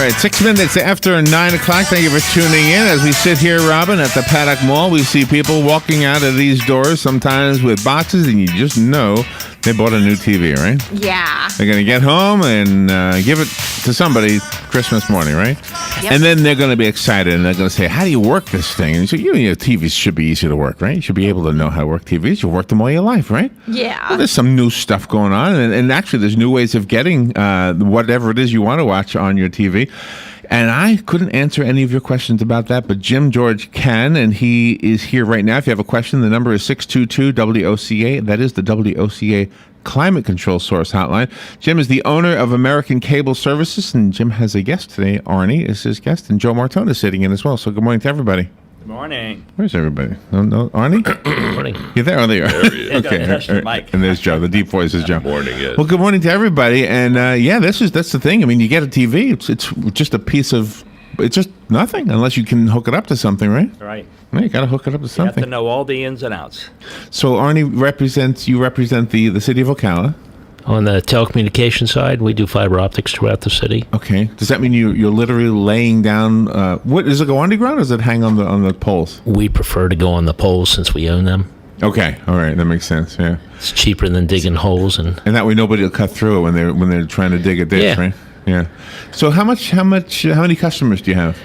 right, 6 minutes after 9 o'clock. Thank you for tuning in. As we sit here, Robin, at the Paddock Mall, we see people walking out of these doors, sometimes with boxes, and you just know they bought a new TV, right? Yeah. They're going to get home and give it to somebody Christmas morning, right? Yep. And then they're going to be excited, and they're going to say, how do you work this thing? And you say, TVs should be easy to work, right? You should be able to know how to work TVs. You've worked them all your life, right? Yeah. Well, there's some new stuff going on, and actually there's new ways of getting whatever it is you want to watch on your TV. And I couldn't answer any of your questions about that, but Jim George can, and he is here right now. If you have a question, the number is 622-WOCA. That is the WOCA Climate Control Source Hotline. Jim is the owner of American Cable Services, and Jim has a guest today. Arnie is his guest, and Joe Martone is sitting in as well. So good morning to everybody. Good morning. Where's everybody? No, Arnie? Good morning. You're there? Oh, there you are. There he is. Okay. Touch the mic. And there's Joe. The deep voice is Joe. Morning, yes. Well, good morning to everybody. And that's the thing. I mean, you get a TV. It's just a piece of. It's just nothing unless you can hook it up to something, right? Right. You got to hook it up to You something. have to know all the ins and outs. So Arnie represent the city of Ocala. On the telecommunication side, we do fiber optics throughout the city. Okay. Does that mean you're literally laying down? What does it go underground, or does it hang on the poles? We prefer to go on the poles since we own them. Okay. All right. That makes sense. Yeah. It's cheaper than digging holes, and that way nobody will cut through it when they're trying to dig a ditch, Yeah. right? Yeah. So how many customers do you have?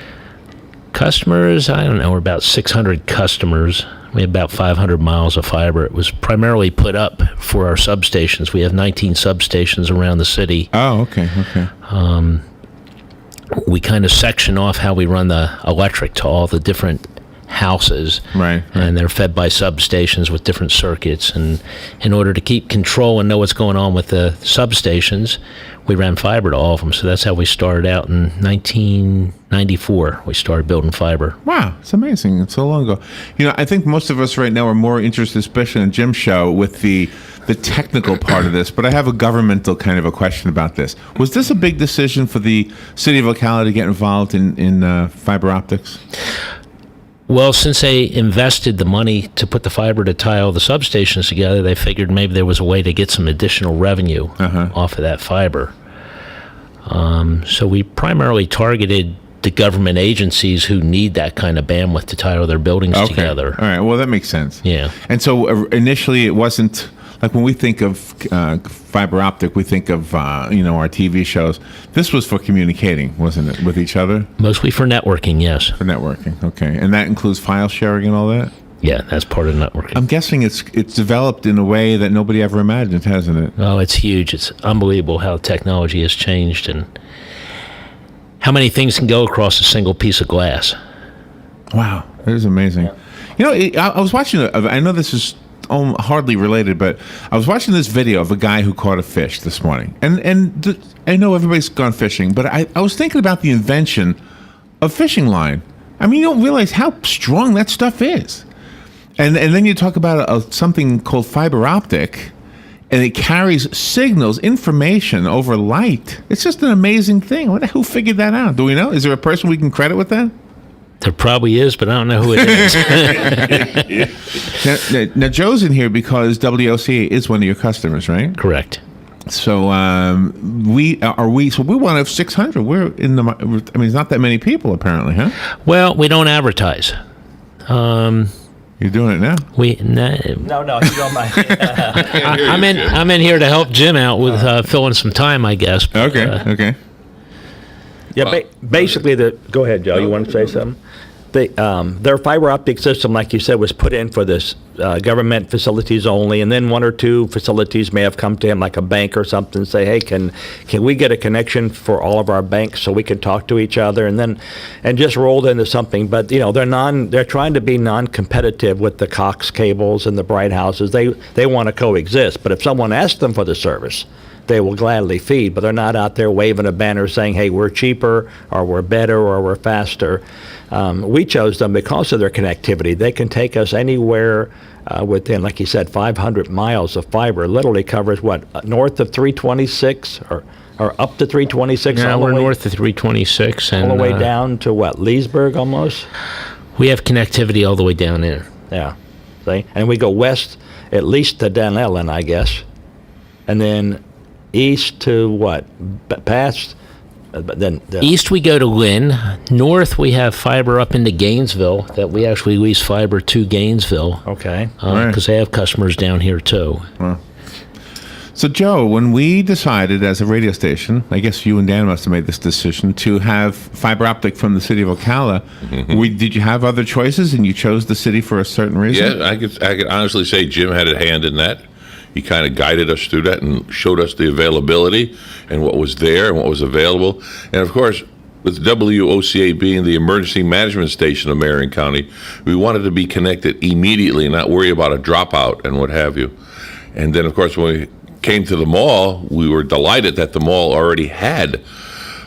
customers, I don't know, we're about 600 customers. We have about 500 miles of fiber. It was primarily put up for our substations. We have 19 substations around the city. Oh, okay. We kind of section off how we run the electric to all the different houses. Right. And they're fed by substations with different circuits. And in order to keep control and know what's going on with the substations, we ran fiber to all of them. So that's how we started out in 1994. We started building fiber. Wow, it's amazing. It's so long ago. You know, I think most of us right now are more interested, especially in Jim's show, with the technical part of this. But I have a governmental kind of a question about this. Was this a big decision for the city of Ocala to get involved in fiber optics? Well, since they invested the money to put the fiber to tie all the substations together, they figured maybe there was a way to get some additional revenue off of that fiber. So we primarily targeted the government agencies who need that kind of bandwidth to tie all their buildings together. All right. Well, that makes sense. Yeah. And so initially it wasn't... Like when we think of fiber optic, we think of, our TV shows. This was for communicating, wasn't it, with each other? Mostly for networking, yes. For networking, okay. And that includes file sharing and all that? Yeah, that's part of networking. I'm guessing it's developed in a way that nobody ever imagined, hasn't it? Oh, it's huge. It's unbelievable how technology has changed and how many things can go across a single piece of glass. Wow, that is amazing. Yeah. I was watching, I know this is hardly related, but I was watching this video of a guy who caught a fish this morning. And I know everybody's gone fishing, but I was thinking about the invention of fishing line. I mean, you don't realize how strong that stuff is. And then you talk about something called fiber optic, and it carries signals, information over light. It's just an amazing thing. Who figured that out? Do we know? Is there a person we can credit with that? There probably is, but I don't know who it is. Now, Joe's in here because WOCA is one of your customers, right? Correct. So we want to have 600. We're in the. I mean, it's not that many people apparently, huh? Well, we don't advertise. You're doing it now. No, you don't mind. I'm in here to help Jim out with filling some time, I guess. But, Okay. Yeah, basically, go ahead, Joe. You want to say something? Their fiber optic system, like you said, was put in for this government facilities only, and then one or two facilities may have come to him, like a bank or something, and say, "Hey, can we get a connection for all of our banks so we can talk to each other?" And just rolled into something. But they're trying to be non-competitive with the Cox cables and the Bright Houses. They want to coexist. But if someone asks them for the service, they will gladly feed, but they're not out there waving a banner saying, hey, we're cheaper, or we're better, or we're faster. We chose them because of their connectivity. They can take us anywhere within, like you said, 500 miles of fiber. Literally covers, north of 326 or up to 326? Yeah, we're north of 326. All the way down to Leesburg almost? We have connectivity all the way down there. Yeah. See? And we go west at least to Dan Ellen, I guess. And then east to past But then East, we go to Lynn. North, we have fiber up into Gainesville that we actually lease fiber to Gainesville. okay. Because they have customers down here too. So, Joe, when we decided as a radio station, I guess you and Dan must have made this decision to have fiber optic from the city of Ocala. Did you have other choices, and you chose the city for a certain reason? Yeah, I could honestly say Jim had a hand in that. He kind of guided us through that and showed us the availability and what was there and what was available. And of course, with WOCA being the emergency management station of Marion County, we wanted to be connected immediately and not worry about a dropout and what have you. And then, of course, when we came to the mall, we were delighted that the mall already had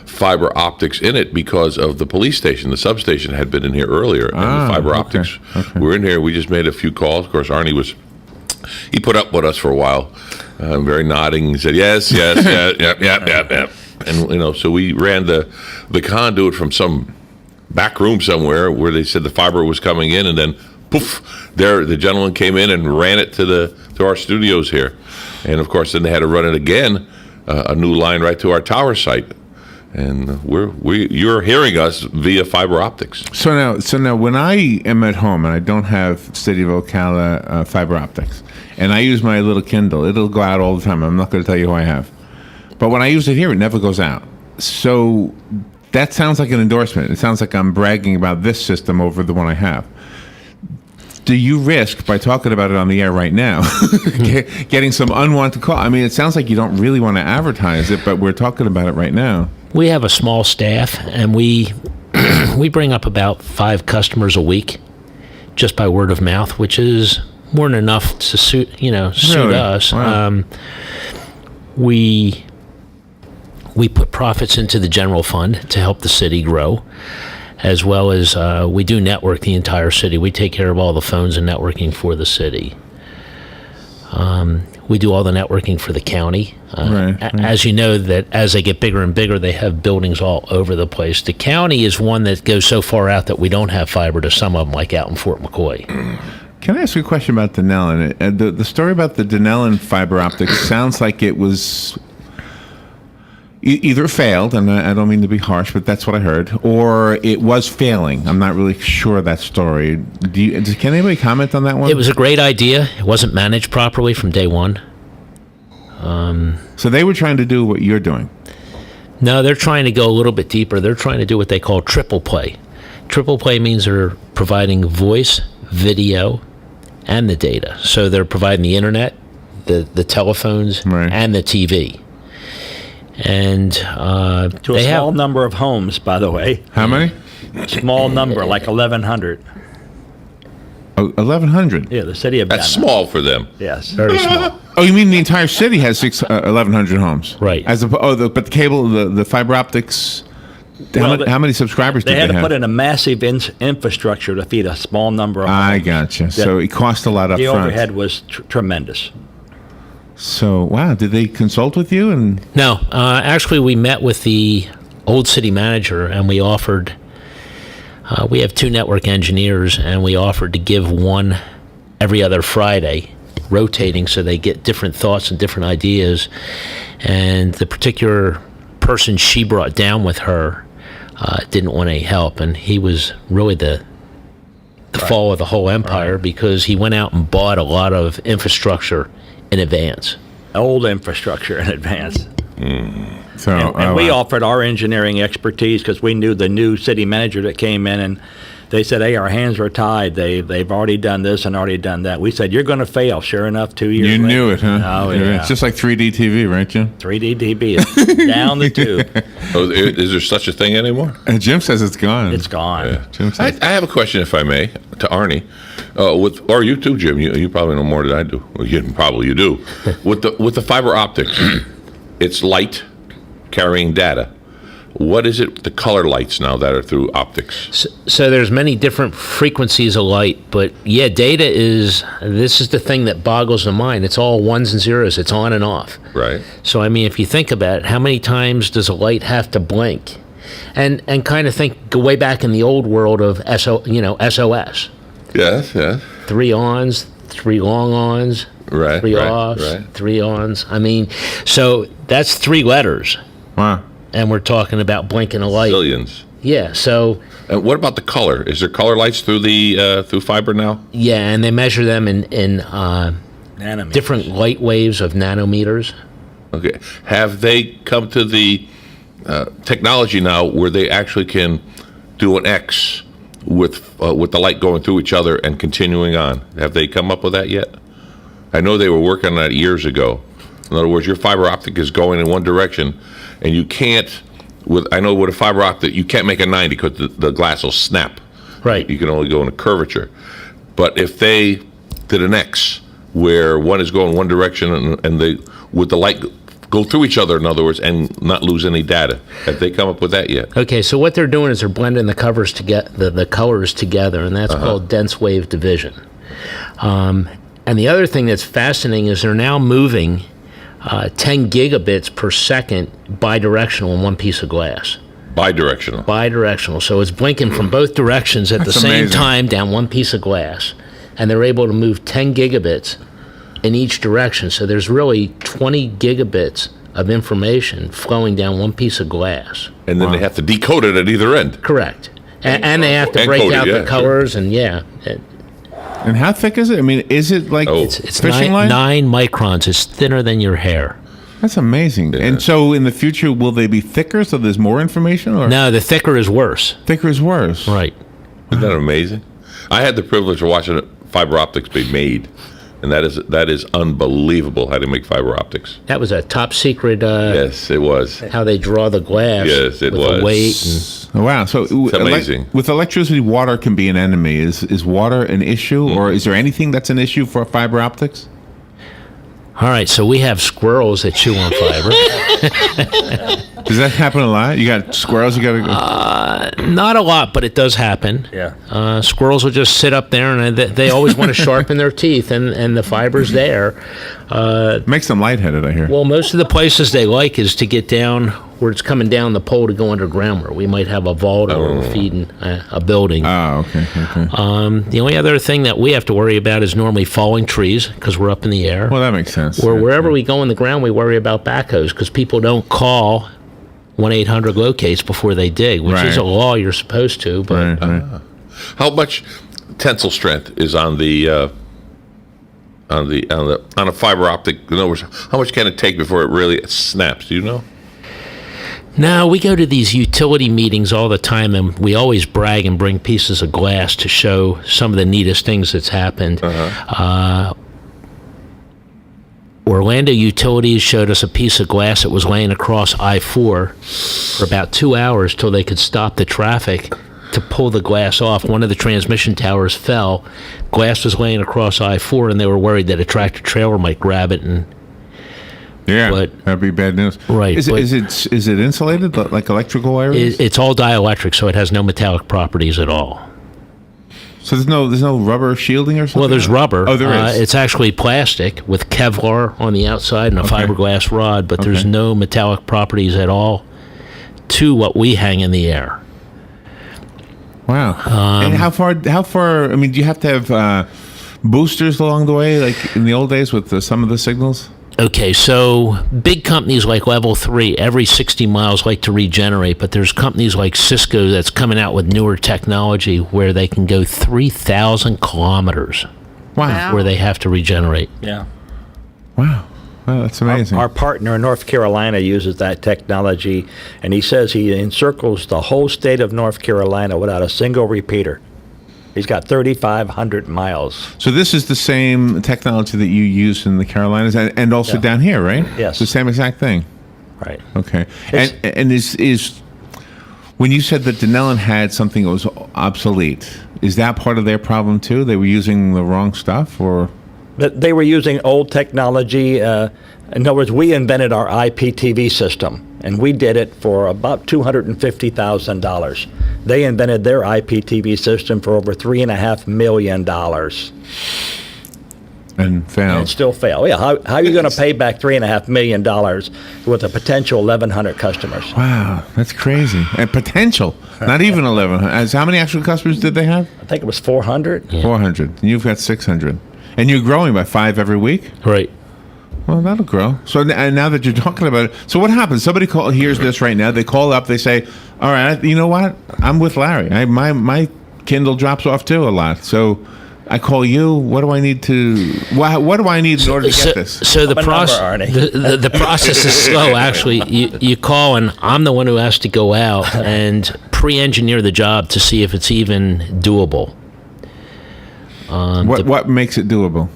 fiber optics in it because of the police station. The substation had been in here earlier, and the fiber optics were in here. We just made a few calls. Of course, Arnie he put up with us for a while, very nodding. He said, yes, yeah. And, so we ran the conduit from some back room somewhere where they said the fiber was coming in, and then poof, there the gentleman came in and ran it to our studios here. And of course, then they had to run it again, a new line right to our tower site. And you're hearing us via fiber optics. So now, when I am at home and I don't have City of Ocala fiber optics, and I use my little Kindle, it'll go out all the time. I'm not going to tell you who I have, but when I use it here, it never goes out. So that sounds like an endorsement. It sounds like I'm bragging about this system over the one I have. Do you risk, by talking about it on the air right now, getting some unwanted call? I mean, it sounds like you don't really want to advertise it, but we're talking about it right now. We have a small staff, and we bring up about 5 customers a week just by word of mouth, which is more than enough to suit Really? us. Wow. We put profits into the general fund to help the city grow, as well as we do network the entire city. We take care of all the phones and networking for the city. We do all the networking for the county. Right. As you know, that as they get bigger and bigger, they have buildings all over the place. The county is one that goes so far out that we don't have fiber to some of them, like out in Fort McCoy. Can I ask you a question about Denellen? The story about the Denellen fiber optics sounds like it was either failed, and I don't mean to be harsh, but that's what I heard, or it was failing. I'm not really sure of that story. Can anybody comment on that one? It was a great idea. It wasn't managed properly from day one. So they were trying to do what you're doing. No, they're trying to go a little bit deeper. They're trying to do what they call triple play. Triple play means they're providing voice, video, and the data. So they're providing the internet, the telephones, Right. and the TV. And To a small number of homes, by the way. How many? Small number, like 1,100. 1,100. Yeah, the city of That's Denver. small for them. Yes. very small. Oh, you mean the entire city has 1,100 homes? Right. But the cable, the fiber optics. Well, How many subscribers They did had they to have? put in a massive infrastructure to feed a small number of homes. I gotcha. So it cost a lot up The front. overhead was tremendous. So wow, did they consult with you? And No, actually, we met with the old city manager, and we offered. We have 2 network engineers, and we offered to give one every other Friday, rotating, so they get different thoughts and different ideas. And the particular person she brought down with her didn't want any help, and he was really the fall of the whole empire because he went out and bought a lot of infrastructure in advance. Old infrastructure in advance. so And we offered our engineering expertise because we knew the new city manager that came in, and they said, hey, our hands are tied. They've already done this and already done that. We said, you're going to fail. Sure enough, 2 years you later. knew it, huh? Oh, yeah. It's just like 3D TV, right, Jim? 3D DB is down the tube. Oh, is there such a thing anymore? And Jim says it's gone. It's gone. Jim I says, have a question, if I may, to Arnie. Or you too, Jim. You probably know more than I do. Well, you do. With the fiber optics, it's light carrying data. What is it? The color lights now that are through optics. So there's many different frequencies of light, but yeah, data this is the thing that boggles the mind. It's all ones and zeros. It's on and off. Right. So I mean, if you think about it, how many times does a light have to blink? And kind of go way back in the old world of SOS. Yes. Yes. 3 ons, 3 long ons, Right. 3 right, offs, Right. 3 ons. I mean, so that's 3 letters. wow. and we're talking about blinking a light. Billions. Yeah. So And what about the color? Is there color lights through the through fiber now? yeah, and they measure them in Nanometers. different light waves of nanometers. Okay. Have they come to the technology now where they actually can do an X with the light going through each other and continuing on? Have they come up with that yet? I know they were working on that years ago. In other words, your fiber optic is going in one direction, and you can't. I know with a fiber optic, you can't make a 90 because the glass will snap. Right. You can only go in a curvature. But if they did an X where one is going one direction and they with the light go through each other, in other words, and not lose any data, have they come up with that yet? Okay, so what they're doing is they're blending the covers together, the colors together, and that's called dense wave division. And the other thing that's fascinating is they're now moving 10 gigabits per second bidirectional in one piece of glass. Bidirectional. Bidirectional. So it's blinking from both directions at the same amazing. time down one piece of glass. And they're able to move 10 gigabits in each direction. So there's really 20 gigabits of information flowing down one piece of glass. And then they have to decode it at either end. Correct. And they have to And break code it, out yeah, the sure. colors and And how thick is it? I mean, is it like Oh. it's fishing line? 9 microns. It's thinner than your hair. That's amazing. And so in the future, will they be thicker so there's more information, or No, the thicker is worse. thicker is worse? Right. Isn't that amazing? I had the privilege of watching fiber optics be made, and that is unbelievable how they make fiber optics. That was a top secret. Yes, it was. How they draw the glass. Yes, it with was. The weight and, Oh, wow. So amazing. with electricity, water can be an enemy. Is water an issue, or is there anything that's an issue for fiber optics? all right, so we have squirrels that chew on fiber. Does that happen a lot? You got squirrels. You got to. Not a lot, but it does happen. Yeah. Squirrels will just sit up there, and they always want to sharpen their teeth, and the fiber's there. Makes them lightheaded, I hear. Well, most of the places they like is to get down where it's coming down the pole to go underground, where we might have a vault or we're feeding a building. Oh, okay. The only other thing that we have to worry about is normally falling trees because we're up in the air. Well, that makes sense. Or wherever we go in the ground, we worry about backhoes because people don't call 1-800-LOCATE before they dig, which is Right. a law you're supposed to. But Right. How much tensile strength is on a fiber optic? In other words, how much can it take before it really snaps? Do you know? no, we go to these utility meetings all the time, and we always brag and bring pieces of glass to show some of the neatest things that's happened. Orlando Utilities showed us a piece of glass that was laying across I-4 for about 2 hours till they could stop the traffic to pull the glass off. One of the transmission towers fell. Glass was laying across I-4, and they were worried that a tractor trailer might grab it. And Yeah, but- that'd be bad news. Right, Is but- it insulated like electrical wires? it's all dielectric, so it has no metallic properties at all. So there's no rubber shielding or something? Well, there's rubber. Oh, there is. It's actually plastic with Kevlar on the outside and a fiberglass rod, but there's Okay. no metallic properties at all to what we hang in the air. Wow. And how far? I mean, do you have to have boosters along the way, like in the old days with some of the signals? Okay, so big companies like Level 3, every 60 miles like to regenerate, but there's companies like Cisco that's coming out with newer technology where they can go 3,000 kilometers Wow. where they have to regenerate. Yeah. Wow. Wow, that's amazing. Our partner in North Carolina uses that technology, and he says he encircles the whole state of North Carolina without a single repeater. He's got 3,500 miles. So this is the same technology that you use in the Carolinas and also Yeah. down here, right? Yes. The same exact thing. Right. Okay. It's- And is when you said that Denellen had something that was obsolete, is that part of their problem too? They were using the wrong stuff, or? But they were using old technology. In other words, we invented our IPTV system, and we did it for about $250,000. They invented their IPTV system for over $3.5 million. And And failed. still fail. Yeah, how are you going to pay back $3.5 million with a potential 1,100 customers? Wow, that's crazy. And potential, not even 1,100. How many actual customers did they have? I think it was 400. 400. And you've got 600. And you're growing by 5 every week? Right. Well, that'll grow. So and now that you're talking about it, so what happens? Somebody hears this right now. They call up. They say, "All right, you know what? I'm with Larry. My Kindle drops off too a lot. So I call you. What do I need to? What do I need in order to get this?" So the process is slow. Actually, you call, and I'm the one who has to go out and pre-engineer the job to see if it's even doable. What makes it doable?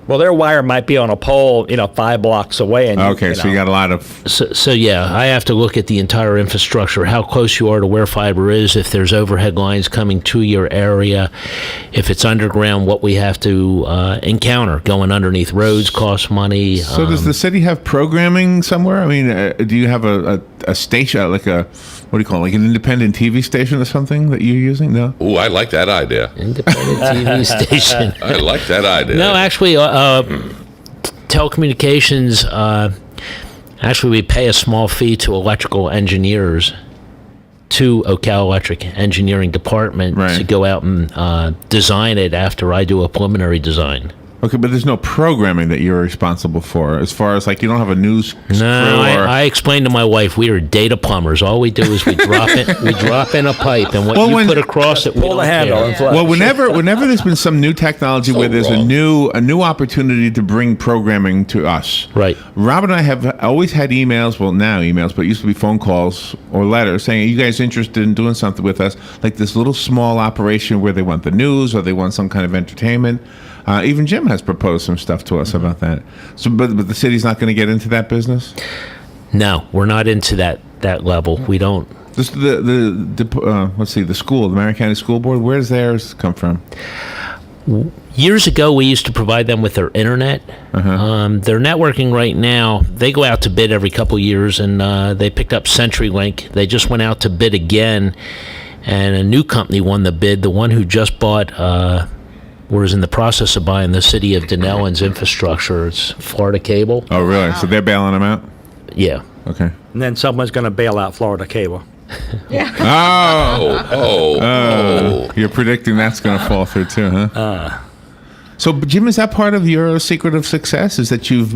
Well, their wire might be on a pole, 5 blocks away. And Okay, so you got a lot of... So yeah, I have to look at the entire infrastructure, how close you are to where fiber is, if there's overhead lines coming to your area, if it's underground, what we have to encounter. Going underneath roads costs money. So does the city have programming somewhere? I mean, do you have a station, like a... What do you call it? Like an independent TV station or something that you're using? No? Ooh, I like that idea. Independent TV station. I like that idea. No, actually, telecommunications, actually we pay a small fee to electrical engineers, to Ocala Electric Engineering Department, Right. to go out and design it after I do a preliminary design. Okay, but there's no programming that you're responsible for, as far as, like, you don't have a news crew No, or... I explained to my wife we are data plumbers. All we do is we drop in a pipe, and what Well, you put across it, we Pull the don't handle care. and flush. Well, whenever there's been some new technology where there's wrong. a new opportunity to bring programming to us. Right. Rob and I have always had emails, well, now emails, but it used to be phone calls or letters saying, "Are you guys interested in doing something with us?" Like this little small operation where they want the news or they want some kind of entertainment. Even Jim has proposed some stuff to us about that. So, but the city's not going to get into that business. No, we're not into that level. We don't. This, let's see, the school, the Marion County School Board. Where does theirs come from? Years ago, we used to provide them with their internet. Their networking right now, they go out to bid every couple years, and they picked up CenturyLink. They just went out to bid again, and a new company won the bid. The one who just bought, or is in the process of buying the city of Denellan's infrastructure. It's Florida Cable. Oh, really? So they're bailing them out? Yeah. Okay. And then someone's going to bail out Florida Cable. Oh, you're predicting that's going to fall through too, huh? So, Jim, is that part of your secret of success? Is that you've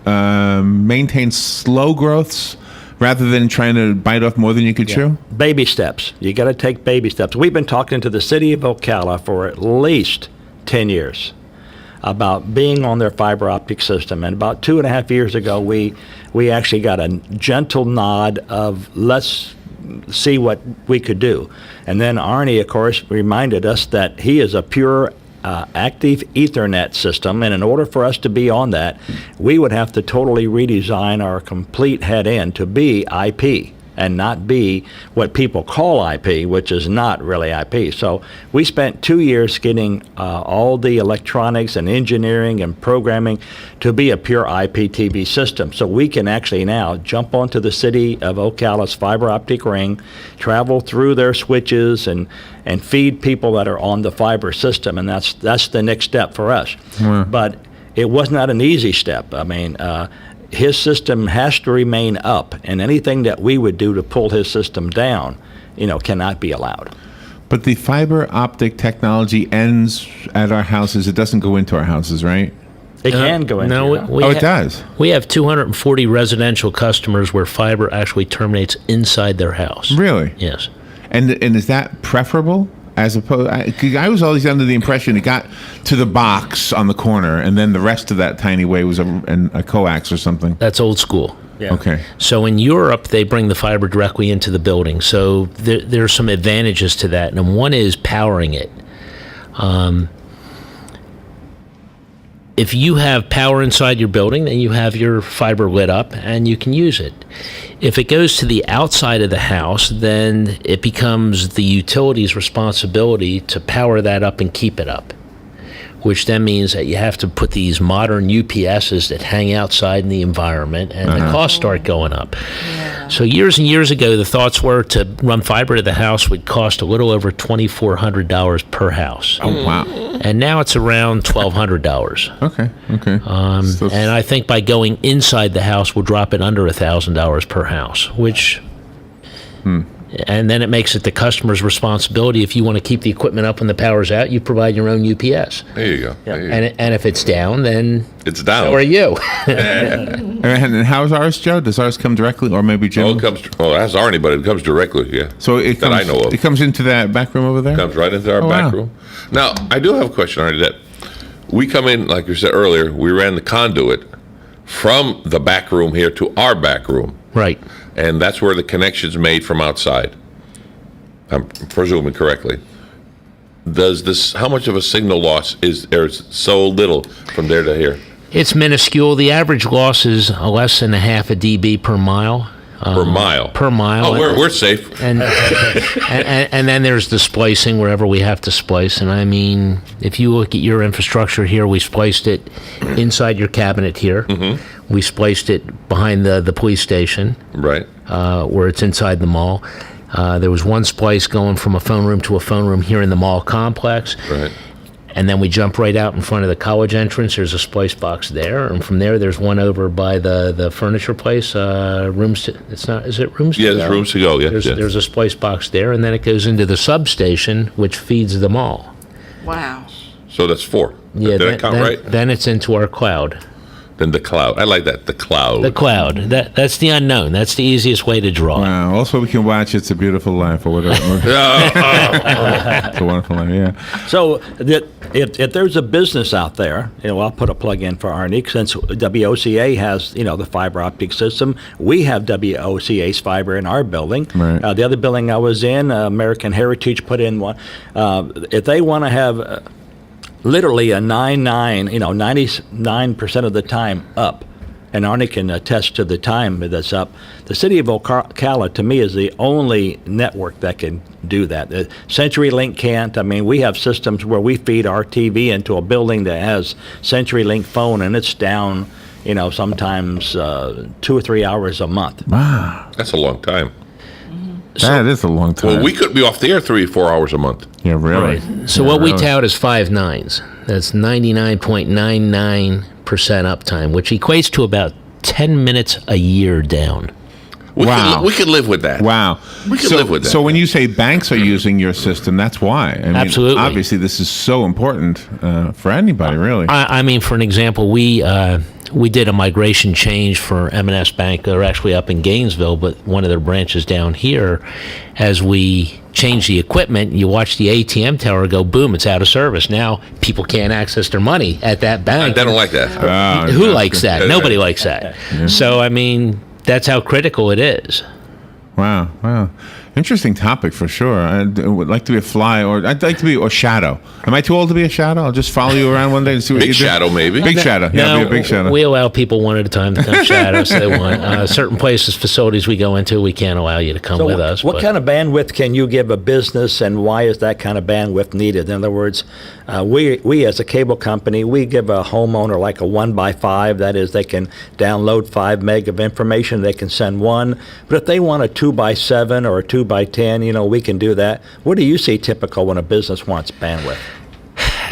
maintained slow growths rather than trying to bite off more than you could chew? Baby steps. You got to take baby steps. We've been talking to the city of Ocala for at least 10 years about being on their fiber optic system. And about 2.5 years ago, we actually got a gentle nod of let's see what we could do. And then Arnie, of course, reminded us that he is a pure active Ethernet system, and in order for us to be on that, we would have to totally redesign our complete head end to be IP and not be what people call IP, which is not really IP. So we spent 2 years getting all the electronics and engineering and programming to be a pure IPTV system. So we can actually now jump onto the city of Ocala's fiber optic ring, travel through their switches, and feed people that are on the fiber system. And that's the next step for us. But it was not an easy step. I mean, his system has to remain up, and anything that we would do to pull his system down, cannot be allowed. But the fiber optic technology ends at our houses. It doesn't go into our houses, right? It can go into your house. It does. We have 240 residential customers where fiber actually terminates inside their house. Really? Yes. And is that preferable? As opposed, I was always under the impression it got to the box on the corner, and then the rest of that tiny way was a coax or something. That's old school. Yeah. Okay. So in Europe, they bring the fiber directly into the building. So there are some advantages to that, and one is powering it. If you have power inside your building, then you have your fiber lit up and you can use it. If it goes to the outside of the house, then it becomes the utility's responsibility to power that up and keep it up, which then means that you have to put these modern UPSs that hang outside in the environment, and the costs start going up. So years and years ago, the thoughts were to run fiber to the house would cost a little over $2,400 per house. Oh, wow. And now it's around $1,200. Okay. And I think by going inside the house, we'll drop it under $1,000 per house, which And then it makes it the customer's responsibility. If you want to keep the equipment up when the power's out, you provide your own UPS. There you go. There you go. And if it's down, then It's down. so are you. And how's ours, Joe? Does ours come directly, or maybe Jim? Oh, it comes. Oh, that's Arnie, but it comes directly. Yeah. So it that comes, I know of. It comes into that back room over there. Comes right into our Oh, back wow. room. Now, I do have a question, Arnie. That we come in, like you said earlier, we ran the conduit from the back room here to our back room, Right. and that's where the connection's made from outside. I'm presuming correctly. Does this? How much of a signal loss is there? So little from there to here It's minuscule. The average loss is less than a half a dB per mile. per mile. Per mile. Oh, we're safe. And then there's the splicing wherever we have to splice. And I mean, if you look at your infrastructure here, we spliced it inside your cabinet here. Mm-hmm. We spliced it behind the police station, Right. where it's inside the mall. There was one splice going from a phone room to a phone room here in the mall complex. Right. And then we jump right out in front of the college entrance. There's a splice box there, and from there, there's one over by the furniture place. Rooms to, it's not. Is it rooms? Yeah, to there's go? rooms to go. Yeah. There's a splice box there, and then it goes into the substation, which feeds the mall. Wow. So that's 4. Yeah, Did I count right? Then it's into our cloud. Then the cloud. I like that. The cloud. The cloud. That's the unknown. That's the easiest way to draw. Wow. Also, we can watch "It's a Beautiful Life" or whatever. It's a Wonderful Life. Yeah. So if there's a business out there, I'll put a plug in for Arnie, since WOCA has, the fiber optic system. We have WOCA's fiber in our building. Right. The other building I was in, American Heritage put in one. If they want to have literally a 99% of the time up, and Arnie can attest to the time that's up. The city of Ocala, to me, is the only network that can do that. CenturyLink can't. I mean, we have systems where we feed our TV into a building that has CenturyLink phone, and it's down, sometimes 2 or 3 hours a month. Wow. That's a long time. That is a long time. Well, we could be off the air 3 or 4 hours a month. Yeah, really. So Yeah, what we really. tout is 5 nines. That's 99.99% uptime, which equates to about 10 minutes a year down. Wow. We could live with that. Wow. We can live with that. So when you say banks are using your system, that's why. I mean, Absolutely. Obviously, this is so important for anybody, really. I mean, for an example, we did a migration change for M&S Bank. They're actually up in Gainesville, but one of their branches down here. As we changed the equipment, you watch the ATM tower go, boom, it's out of service. Now people can't access their money at that bank. They don't like that. Who likes that? Nobody likes that. So, I mean, that's how critical it is. Wow. Wow. Interesting topic for sure. I would like to be a fly, or I'd like to be a shadow. Am I too old to be a shadow? I'll just follow you around one day and see what Big you do. shadow, maybe. Big shadow. Yeah, be a big shadow. We allow people one at a time to come shadow if they want. Certain places, facilities we go into, we can't allow you to come So with us. what but- kind of bandwidth can you give a business, and why is that kind of bandwidth needed? In other words, we as a cable company, we give a homeowner like a 1x5. That is, they can download 5 meg of information. They can send one. But if they want a 2x7 or a 2x10, we can do that. What do you see typical when a business wants bandwidth?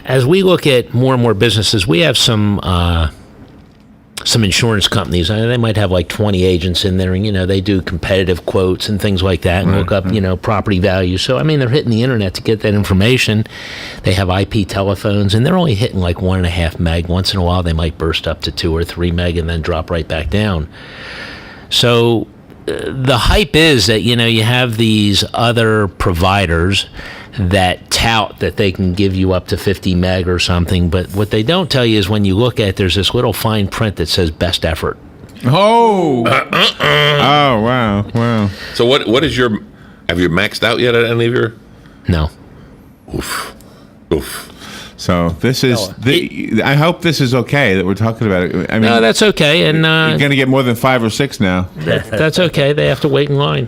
As we look at more and more businesses, we have some insurance companies. They might have like 20 agents in there, and they do competitive quotes and things like that, and look up property values. So I mean, they're hitting the internet to get that information. They have IP telephones, and they're only hitting like 1.5 meg. Once in a while, they might burst up to 2 or 3 meg and then drop right back down. So the hype is that you have these other providers that tout that they can give you up to 50 meg or something, but what they don't tell you is when you look at, there's this little fine print that says best effort. Oh. Oh, wow. Wow. So what is your? Have you maxed out yet at any of your? No. Oof. So this is I hope this is okay that we're talking about it. I mean, No, that's okay, and you're going to get more than 5 or 6 now. that's okay. They have to wait in line.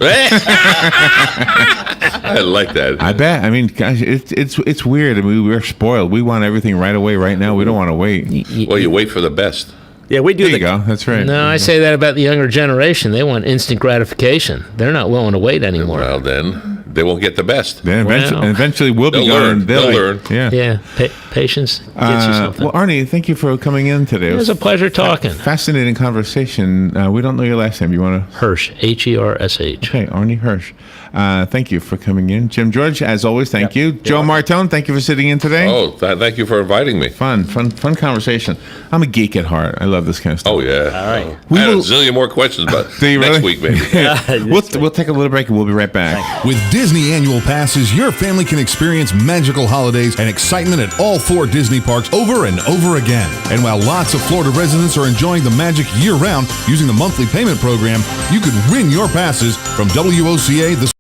I like that. I bet. I mean, gosh, it's weird. I mean, we're spoiled. We want everything right away, right now. We don't want to wait. Well, you wait for the best. Yeah, we do. There you go. That's right. No, I say that about the younger generation. They want instant gratification. They're not willing to wait anymore. Well, then they won't get the best. Then eventually, Well, eventually we'll be they'll gone. learn. They'll learn. Yeah. Yeah, patience gets you something. Well, Arnie, thank you for coming in today. It was a pleasure talking. Fascinating conversation. We don't know your last name. You want to? Hirsch, Hersh. Okay, Arnie Hirsch. Thank you for coming in. Jim George, as always, thank you. Joe Martone, thank you for sitting in today. Oh, thank you for inviting me. Fun conversation. I'm a geek at heart. I love this kind of stuff. Oh, yeah. All right. I had a zillion more questions, but Do you next really? week, maybe. We'll take a little break and we'll be right back. With Disney annual passes, your family can experience magical holidays and excitement at all 4 Disney parks over and over again. And while lots of Florida residents are enjoying the magic year-round using the monthly payment program, you could win your passes from WOCA.